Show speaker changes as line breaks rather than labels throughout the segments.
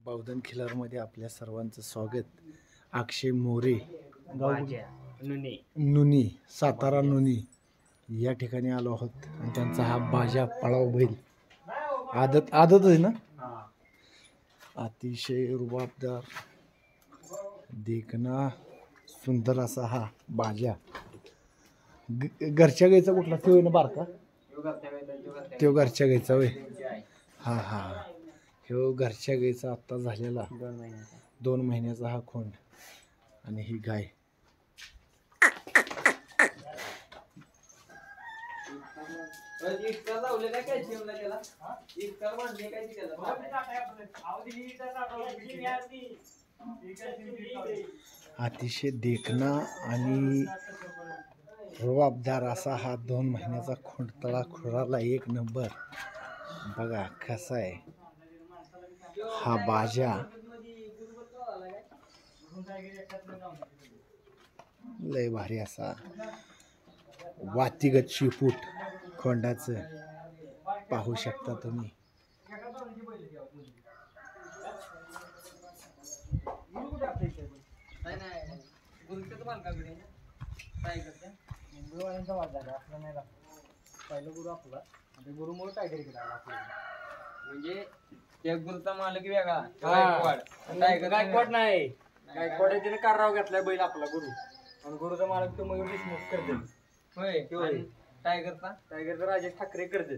बावधन खिलारमध्ये आपल्या सर्वांचं स्वागत. अक्षय मोरे, नुनी, सातारा नुनी या ठिकाणी आलो आहोत आणि त्यांचा हा बाजा पळाव बैल आदत आहे ना, अतिशय रुबाबदार देखना सुंदर असा हा बाजा. घरच्या गाईचा कुठला तो ना बारका, तो घरच्या गाईचा होय. हा हा, ह्यो घरच्या गाईचा आत्ता झालेला 2 महिन्याचा हा खोंड आणि ही गाय. अतिशय देखना आणि रुबाबदार असा हा 2 महिन्याचा खोंड, तळा खुराला 1 नंबर. बघा कसा आहे हा बाजा. लय भारी असा वातीगत शिपूट खोंडाचं पाहू शकता तुम्ही.
म्हणजे त्या गुरुचा मालक वेगळा, गायकवाड नाही, गायकवाड कारराव घेतलाय बैल आपला गुरु, आणि गुरुचा मालक तो मयूर देशमुख करते होय. टायगरचा राजेश ठाकरे करते.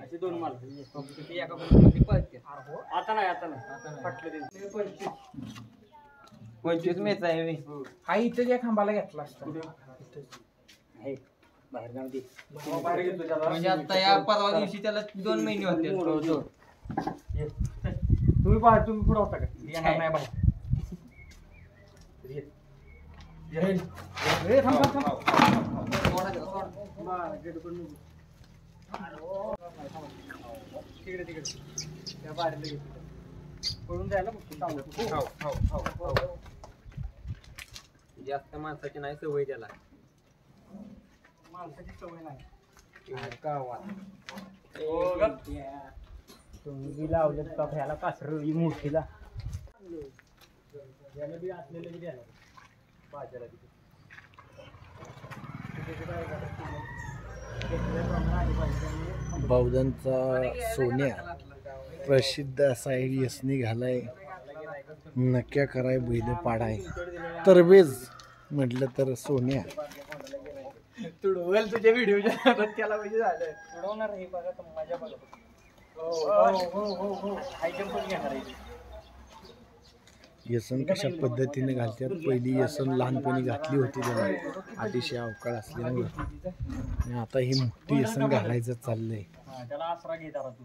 असे 2 मालक एका बैलामध्ये पळते. आता नाही फाटलं ते 25 मेचा आहे मी.
हा इथं या खांबाला घेतला असता
म्हणजे आता या परवा दिवशी त्याला 2 महिने होते.
तुम्ही पुढे होता का? येणार नाही बाहेर. तिकडे त्या बाहेर पळून जायला
जास्त माणसाची नाही सवय त्याला.
माणसाची सवय नाही. तुम्ही लावले का ह्याला कासर मोठीला याला बी असलेलं बी द्यायला बाजारा
बावधनचा सोन्या प्रसिद्ध असा यसनी घालाय, नक्या कराय, बैल पाडाय, तरबेज म्हटलं तर सोन्या.
तुडवेल तुझ्या व्हिडिओच्या त्याला म्हणजे झालं तुडवणार हे बघा माझ्या बघा.
यसन कशा पद्धतीने घालतात. पहिली यसन लहानपणी घातली होती त्याला, अतिशय अवकाळ असल्यामुळे, आणि आता ही मोठी यसन घालायचं चाललंय.
त्याला आसरा घेत आला तू.